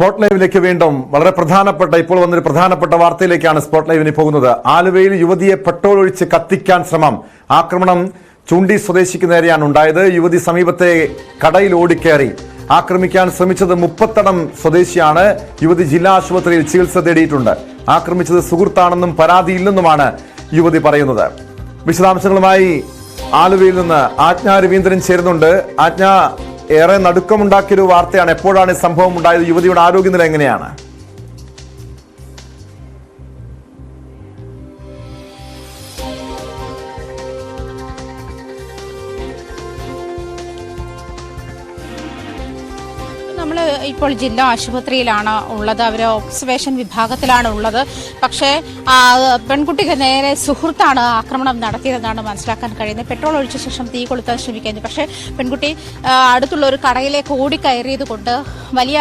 Spot ലൈവിലേക്ക് വീണ്ടും വളരെ പ്രധാനപ്പെട്ട ഇപ്പോൾ വന്നൊരു പ്രധാനപ്പെട്ട വാർത്തയിലേക്കാണ് സ്പോട്ട് ലൈവിന് പോകുന്നത്. ആലുവയിൽ യുവതിയെ പെട്രോൾ ഒഴിച്ച് കത്തിക്കാൻ ശ്രമം. ആക്രമണം ചൂണ്ടി സ്വദേശിക്ക് നേരെയാണ് ഉണ്ടായത്. യുവതി സമീപത്തെ കടയിൽ ഓടിക്കയറി ആക്രമിക്കാൻ ശ്രമിച്ചത് മുപ്പത്തടം സ്വദേശിയാണ്. യുവതി ജില്ലാ ആശുപത്രിയിൽ ചികിത്സ തേടിയിട്ടുണ്ട്. ആക്രമിച്ചത് സുഹൃത്താണെന്നും പരാതിയില്ലെന്നുമാണ് യുവതി പറയുന്നത്. വിശദാംശങ്ങളുമായി ആലുവയിൽ നിന്ന് ആജ്ഞ രവീന്ദ്രൻ ചേരുന്നുണ്ട്. ആജ്ഞ, ഏറെ നടുക്കമുണ്ടാക്കിയൊരു വാർത്തയാണ്. എപ്പോഴാണ് സംഭവം ഉണ്ടായത്? യുവതിയുടെ ആരോഗ്യനില എങ്ങനെയാണ്? നമ്മൾ ഇപ്പോൾ ജില്ലാ ആശുപത്രിയിലാണ് ഉള്ളത്. അവർ ഒബ്സർവേഷൻ വിഭാഗത്തിലാണ് ഉള്ളത്. പക്ഷേ പെൺകുട്ടിക്ക് നേരെ സുഹൃത്താണ് ആക്രമണം നടത്തിയതെന്നാണ് മനസ്സിലാക്കാൻ കഴിയുന്നത്. പെട്രോൾ ഒഴിച്ച ശേഷം തീ കൊളുത്താൻ ശ്രമിക്കുന്നു. പക്ഷേ പെൺകുട്ടി അടുത്തുള്ള ഒരു കടയിലേക്ക് ഓടിക്കയറിയത് കൊണ്ട് വലിയ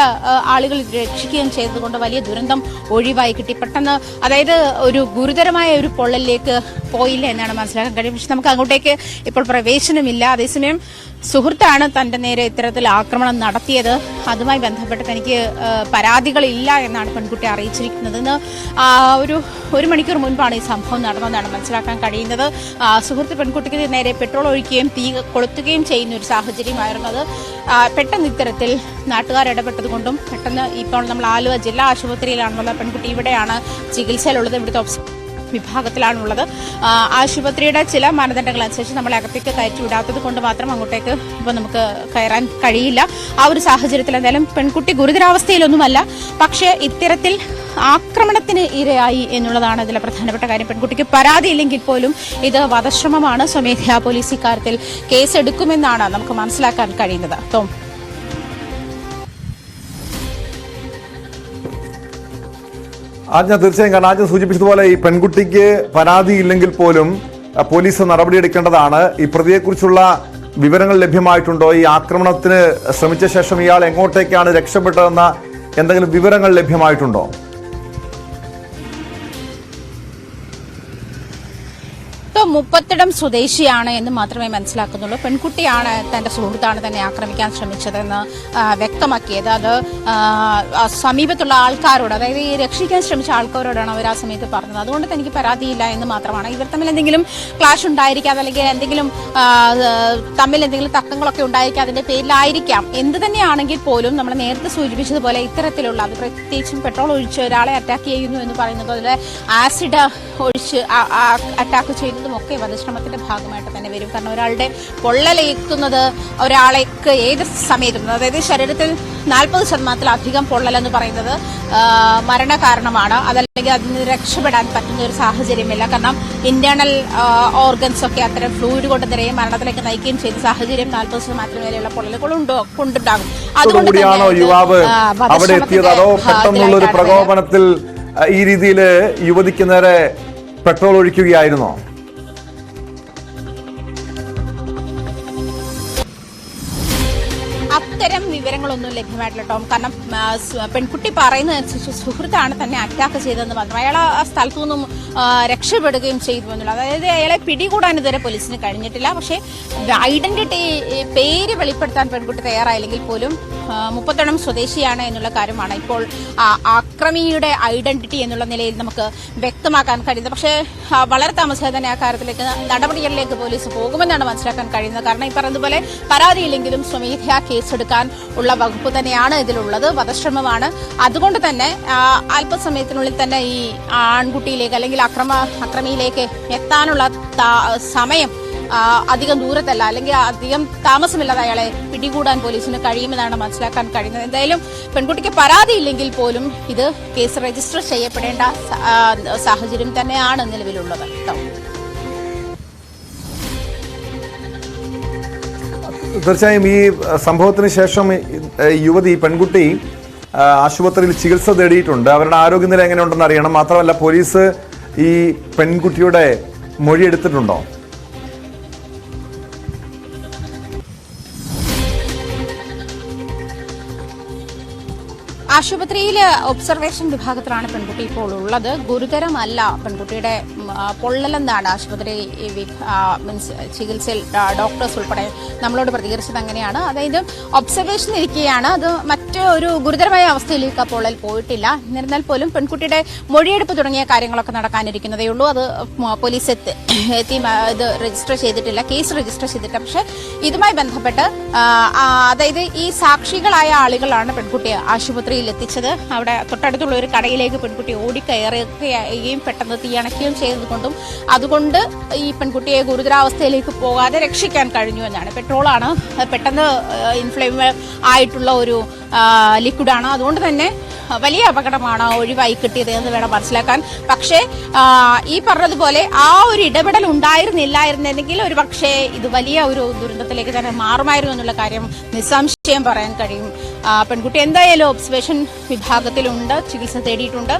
ആളുകൾ രക്ഷിക്കുകയും ചെയ്തതുകൊണ്ട് വലിയ ദുരന്തം ഒഴിവായി കിട്ടി. പെട്ടെന്ന് അതായത് ഒരു ഗുരുതരമായ ഒരു പൊള്ളലിലേക്ക് പോയില്ല എന്നാണ് മനസ്സിലാക്കാൻ കഴിയും. പക്ഷെ നമുക്ക് അങ്ങോട്ടേക്ക് ഇപ്പോൾ പ്രവേശനമില്ല. അതേസമയം സുഹൃത്താണ് തന്റെ നേരെ ഇത്തരത്തിൽ ആക്രമണം നടത്തിയത്. അതുമായി ബന്ധപ്പെട്ട് തനിക്ക് പരാതികളില്ല എന്നാണ് പെൺകുട്ടി അറിയിച്ചിരിക്കുന്നത്. ഇന്ന് ഒരു മണിക്കൂർ മുൻപാണ് ഈ സംഭവം നടന്നതെന്നാണ് മനസ്സിലാക്കാൻ കഴിയുന്നത്. സുഹൃത്ത് പെൺകുട്ടിക്ക് നേരെ പെട്രോൾ ഒഴിക്കുകയും തീ കൊളുത്തുകയും ചെയ്യുന്ന ഒരു സാഹചര്യമായിരുന്നത്. പെട്ടെന്ന് ഇത്തരത്തിൽ നാട്ടുകാർ ഇടപെട്ടതുകൊണ്ടും പെട്ടെന്ന് ഇപ്പോൾ നമ്മൾ ആലുവ ജില്ലാ ആശുപത്രിയിലാണുള്ളത്. പെൺകുട്ടി ഇവിടെയാണ് ചികിത്സയിലുള്ളത്. ഇവിടുത്തെ വിഭാഗത്തിലാണുള്ളത്. ആശുപത്രിയുടെ ചില മാനദണ്ഡങ്ങൾ അനുസരിച്ച് നമ്മളെ അകത്തേക്ക് കയറ്റി വിടാത്തത് കൊണ്ട് മാത്രം അങ്ങോട്ടേക്ക് ഇപ്പോൾ നമുക്ക് കയറാൻ കഴിയില്ല. ആ ഒരു സാഹചര്യത്തിൽ എന്തായാലും പെൺകുട്ടി ഗുരുതരാവസ്ഥയിലൊന്നുമല്ല. പക്ഷേ ഇത്തരത്തിൽ ആക്രമണത്തിന് ഇരയായി എന്നുള്ളതാണ് ഇതിലെ പ്രധാനപ്പെട്ട കാര്യം. പെൺകുട്ടിക്ക് പരാതിയില്ലെങ്കിൽ പോലും ഇത് വധശ്രമമാണ്. സ്വമേധയാ പോലീസ് ഇക്കാര്യത്തിൽ കേസെടുക്കുമെന്നാണ് നമുക്ക് മനസ്സിലാക്കാൻ കഴിയുന്നത്. ടോം, ആജ്ഞ, തീർച്ചയായും കാരണം ആജ്ഞ സൂചിപ്പിച്ചതുപോലെ ഈ പെൺകുട്ടിക്ക് പരാതിയില്ലെങ്കിൽ പോലും പോലീസ് നടപടിയെടുക്കേണ്ടതാണ്. ഈ പ്രതിയെക്കുറിച്ചുള്ള വിവരങ്ങൾ ലഭ്യമായിട്ടുണ്ടോ? ഈ ആക്രമണത്തിന് ശ്രമിച്ച ശേഷം ഇയാൾ എങ്ങോട്ടേക്കാണ് രക്ഷപ്പെട്ടതെന്ന എന്തെങ്കിലും വിവരങ്ങൾ ലഭ്യമായിട്ടുണ്ടോ? മുപ്പത്തിടം സ്വദേശിയാണ് എന്ന് മാത്രമേ മനസ്സിലാക്കുന്നുള്ളൂ. പെൺകുട്ടിയാണ് തന്റെ സുഹൃത്താണ് തന്നെ ആക്രമിക്കാൻ ശ്രമിച്ചതെന്ന് വ്യക്തമാക്കിയത്. അത് സമീപത്തുള്ള ആൾക്കാരോട്, അതായത് ഈ രക്ഷിക്കാൻ ശ്രമിച്ച ആൾക്കാരോടാണ് അവർ ആ സമയത്ത് പറഞ്ഞത്. അതുകൊണ്ട് തനിക്ക് പരാതിയില്ല എന്ന് മാത്രമാണ്. ഇവർ തമ്മിൽ എന്തെങ്കിലും ക്ലാഷ് ഉണ്ടായിരിക്കാം, അല്ലെങ്കിൽ എന്തെങ്കിലും തമ്മിൽ എന്തെങ്കിലും തർക്കങ്ങളൊക്കെ ഉണ്ടായിരിക്കാം. അതിന്റെ പേരിലായിരിക്കാം. എന്ത് തന്നെയാണെങ്കിൽ പോലും നമ്മൾ നേരത്തെ സൂചിപ്പിച്ചതുപോലെ ഇത്തരത്തിലുള്ള, അത് പ്രത്യേകിച്ചും പെട്രോൾ ഒഴിച്ച് ഒരാളെ അറ്റാക്ക് ചെയ്യുന്നു എന്ന് പറയുന്നത്, അതിലെ ആസിഡ് ഒഴിച്ച് അറ്റാക്ക് ചെയ്യുന്നതും ഒക്കെ വധശ്രമത്തിന്റെ ഭാഗമായിട്ട് തന്നെ വരും. കാരണം ഒരാളുടെ പൊള്ളലേക്കുന്നത് ഒരാളേക്ക് ഏത് സമയത്തും, അതായത് ശരീരത്തിൽ 40% പൊള്ളലെന്ന് പറയുന്നത് മരണകാരണമാണ്. അതല്ലെങ്കിൽ അതിന് രക്ഷപ്പെടാൻ പറ്റുന്ന ഒരു സാഹചര്യമില്ല. കാരണം ഇന്റേണൽ ഓർഗൻസ് ഒക്കെ അത്തരം ഫ്ലൂയിഡ് കൊണ്ട് നിറയെ മരണത്തിലേക്ക് നയിക്കുകയും ചെയ്ത സാഹചര്യം 40% വരെയുള്ള പൊള്ളലുകൾ ഉണ്ടാകും. അതുകൊണ്ടാണോ യുവാവ് അവിടെ എത്തിയത്? അതോ പെട്ടെന്നുള്ള ഒരു പ്രകോപനത്തിൽ ഈ രീതിയിൽ യുവതിക്ക് നേരെ പെട്രോൾ ഒഴിക്കുകയായിരുന്നോ? അത്തരം വിവരങ്ങളൊന്നും ലഭ്യമായിട്ടില്ല ടോം. കാരണം പെൺകുട്ടി പറയുന്നതനുസരിച്ച് സുഹൃത്താണ് തന്നെ അറ്റാക്ക് ചെയ്തതെന്ന് പറഞ്ഞു. അയാൾ ആ സ്ഥലത്തു നിന്നും രക്ഷപ്പെടുകയും ചെയ്തു എന്നുള്ളത്. അതായത് അയാളെ പിടികൂടാൻ ഇതുവരെ പോലീസിന് കഴിഞ്ഞിട്ടില്ല. പക്ഷേ ഐഡന്റിറ്റി, പേര് വെളിപ്പെടുത്താൻ പെൺകുട്ടി തയ്യാറായില്ലെങ്കിൽ പോലും മുപ്പത്തടം സ്വദേശിയാണ് എന്നുള്ള കാര്യമാണ് ഇപ്പോൾ ആക്രമിയുടെ ഐഡന്റിറ്റി എന്നുള്ള നിലയിൽ നമുക്ക് വ്യക്തമാക്കാൻ കഴിയുന്നത്. പക്ഷേ വളരെ താമസിയാതെ തന്നെ ആ കാര്യത്തിലേക്ക് നടപടികളിലേക്ക് പോലീസ് പോകുമെന്നാണ് മനസ്സിലാക്കാൻ കഴിയുന്നത്. കാരണം ഈ പറഞ്ഞതുപോലെ പരാതിയില്ലെങ്കിലും സ്വമേധയാ കേസെടുക്കാൻ ഉള്ള വകുപ്പ് തന്നെയാണ് ഇതിലുള്ളത്. വധശ്രമമാണ്. അതുകൊണ്ട് തന്നെ അല്പസമയത്തിനുള്ളിൽ തന്നെ ഈ ആൺകുട്ടിയിലേക്ക് അല്ലെങ്കിൽ അക്രമിയിലേക്ക് എത്താനുള്ള സമയം അധികം ദൂരത്തല്ല, അല്ലെങ്കിൽ അധികം താമസമില്ലാതെ അയാളെ പിടികൂടാൻ പോലീസിന് കഴിയുമെന്നാണ് മനസ്സിലാക്കാൻ കഴിയുന്നത്. എന്തായാലും പെൺകുട്ടിക്ക് പരാതിയില്ലെങ്കിൽ പോലും ഇത് കേസ് രജിസ്റ്റർ ചെയ്യപ്പെടേണ്ട സാഹചര്യം തന്നെയാണ് നിലവിലുള്ളത്. തീർച്ചയായും ഈ സംഭവത്തിന് ശേഷം യുവതി, പെൺകുട്ടി ആശുപത്രിയിൽ ചികിത്സ തേടിയിട്ടുണ്ട്. അവരുടെ ആരോഗ്യനില എങ്ങനെയുണ്ടെന്ന് അറിയണം. മാത്രമല്ല പോലീസ് ഈ പെൺകുട്ടിയുടെ മൊഴി എടുത്തിട്ടുണ്ടോ? ആശുപത്രിയിൽ ഒബ്സർവേഷൻ വിഭാഗത്തിലാണ് പെൺകുട്ടി ഇപ്പോൾ ഉള്ളത്. ഗുരുതരമല്ല പെൺകുട്ടിയുടെ പൊള്ളലെന്നാണ് ആശുപത്രി ചികിത്സയിൽ ഡോക്ടേഴ്സ് ഉൾപ്പെടെ നമ്മളോട് പ്രതികരിച്ചത്. അങ്ങനെയാണ്, അതായത് ഒബ്സർവേഷൻ ഇരിക്കുകയാണ്. അത് മറ്റൊരു ഗുരുതരമായ അവസ്ഥയിലേക്ക് പൊള്ളൽ പോയിട്ടില്ല. എന്നിരുന്നാൽ പോലും പെൺകുട്ടിയുടെ മൊഴിയെടുപ്പ് തുടങ്ങിയ കാര്യങ്ങളൊക്കെ നടക്കാനിരിക്കുന്നതേ ഉള്ളൂ. അത് പോലീസ് എത്തി ഇത് രജിസ്റ്റർ ചെയ്തിട്ടില്ല, കേസ് രജിസ്റ്റർ ചെയ്തിട്ടില്ല. പക്ഷെ ഇതുമായി ബന്ധപ്പെട്ട് അതായത് ഈ സാക്ഷികളായ ആളുകളാണ് പെൺകുട്ടിയെ ആശുപത്രിയിൽ എത്തിച്ചത്. അവിടെ തൊട്ടടുത്തുള്ള ഒരു കടയിലേക്ക് പെൺകുട്ടി ഓടിക്കയറുകയും പെട്ടെന്ന് തീയണയ്ക്കുകയും ചെയ്തതുകൊണ്ടും അതുകൊണ്ട് ഈ പെൺകുട്ടിയെ ഗുരുതരാവസ്ഥയിലേക്ക് പോകാതെ രക്ഷിക്കാൻ കഴിഞ്ഞു എന്നാണ്. പെട്രോളാണ്, പെട്ടെന്ന് ഇൻഫ്ലേമബിൾ ആയിട്ടുള്ള ഒരു ലിക്വിഡാണ്. അതുകൊണ്ട് തന്നെ വലിയ അപകടമാണ് ഒഴിവായി കിട്ടിയത് എന്ന് വേണം മനസ്സിലാക്കാൻ. പക്ഷേ ഈ പറഞ്ഞതുപോലെ ആ ഒരു ഇടപെടൽ ഉണ്ടായിരുന്നില്ലായിരുന്നെങ്കിൽ ഒരു പക്ഷേ ഇത് വലിയ ഒരു ദുരന്തത്തിലേക്ക് തന്നെ മാറുമായിരുന്നു എന്നുള്ള കാര്യം നിസ്സംശയം പറയാൻ കഴിയും. പെൺകുട്ടി എന്തായാലും ഒബ്സർവേഷൻ വിഭാഗത്തിലുണ്ട്, ചികിത്സ തേടിയിട്ടുണ്ട്.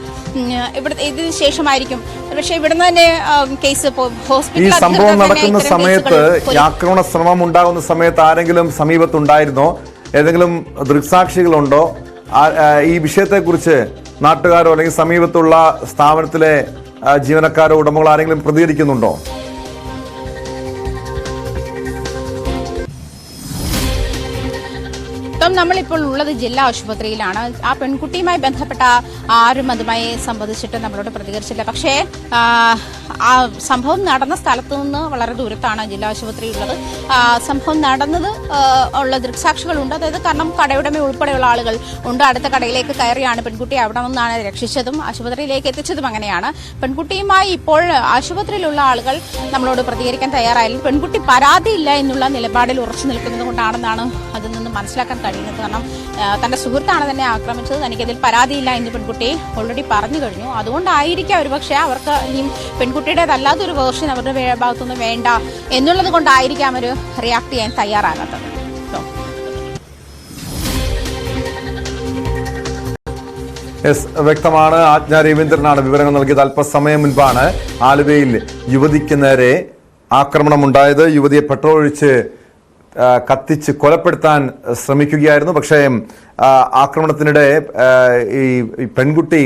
ഇതിന് ശേഷമായിരിക്കും പക്ഷേ ഇവിടുന്ന് തന്നെ കേസ് ഈ സംഭവം നടക്കുന്ന സമയത്ത്, ആക്രമണ ശ്രമം ഉണ്ടാകുന്ന സമയത്ത് ആരെങ്കിലും സമീപത്തുണ്ടായിരുന്നോ? ഏതെങ്കിലും ദൃക്സാക്ഷികളുണ്ടോ? ഈ വിഷയത്തെക്കുറിച്ച് നാട്ടുകാരോ അല്ലെങ്കിൽ സമീപത്തുള്ള സ്ഥാപനത്തിലെ ജീവനക്കാരോ ഉടമകളോ ആരെങ്കിലും പ്രതികരിക്കുന്നുണ്ടോ? നമ്മളിപ്പോൾ ഉള്ളത് ജില്ലാ ആശുപത്രിയിലാണ്. ആ പെൺകുട്ടിയുമായി ബന്ധപ്പെട്ട ആരും അതുമായി സംബന്ധിച്ചിട്ട് നമ്മളോട് പ്രതികരിച്ചില്ല. പക്ഷേ ആ സംഭവം നടന്ന സ്ഥലത്തു നിന്ന് വളരെ ദൂരത്താണ് ജില്ലാ ആശുപത്രി ഉള്ളത്. സംഭവം നടന്നത് ഉള്ള ദൃക്സാക്ഷികളുണ്ട്. അതായത് കാരണം കടയുടമ ഉൾപ്പെടെയുള്ള ആളുകൾ ഉണ്ട്. അടുത്ത കടയിലേക്ക് കയറിയാണ് പെൺകുട്ടിയെ അവിടെ നിന്നാണ് രക്ഷിച്ചതും ആശുപത്രിയിലേക്ക് എത്തിച്ചതും. അങ്ങനെയാണ് പെൺകുട്ടിയുമായി ഇപ്പോൾ ആശുപത്രിയിലുള്ള ആളുകൾ നമ്മളോട് പ്രതികരിക്കാൻ തയ്യാറായാലും പെൺകുട്ടി പരാതിയില്ല എന്നുള്ള നിലപാടിൽ ഉറച്ചു നിൽക്കുന്നത് കൊണ്ടാണെന്നാണ് അതിൽ നിന്ന് മനസ്സിലാക്കാൻ കഴിയുന്നത്. കാരണം തന്റെ സുഹൃത്താണ് തന്നെ ആക്രമിച്ചത്, തനിക്കതിൽ പരാതിയില്ല എന്ന് പെൺകുട്ടി ഓൾറെഡി പറഞ്ഞു കഴിഞ്ഞു. അതുകൊണ്ടായിരിക്കാം ഒരുപക്ഷെ അവർക്ക് ഇനിയും പെൺകുട്ടിയുടേതല്ലാത്തൊരു വേർഷൻ അവരുടെ ഭാഗത്തുനിന്ന് വേണ്ട എന്നുള്ളത് കൊണ്ടായിരിക്കാം അവർ റിയാക്ട് ചെയ്യാൻ തയ്യാറാകാത്തത്. വ്യക്തമാണ്. ആജ്ഞ രവീന്ദ്രനാണ് വിവരങ്ങൾ നൽകിയത്. അല്പസമയം മുൻപാണ് ആലുവയിൽ യുവതിക്ക് നേരെ ആക്രമണമുണ്ടായത്. യുവതിയെ പെട്രോൾ ഒഴിച്ച് കത്തിച്ച് കൊലപ്പെടുത്താൻ ശ്രമിക്കുകയായിരുന്നു. പക്ഷേ ആക്രമണത്തിനിടെ ഈ പെൺകുട്ടി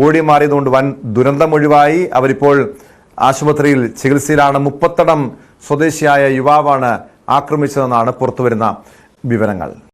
ഓടി മാറിയതുകൊണ്ട് വൻ ദുരന്തമൊഴിവായി. അവരിപ്പോൾ ആശുപത്രിയിൽ ചികിത്സയിലാണ്. മുപ്പത്തടം സ്വദേശിയായ യുവാവാണ് ആക്രമിച്ചതെന്നാണ് പുറത്തുവരുന്ന വിവരങ്ങൾ.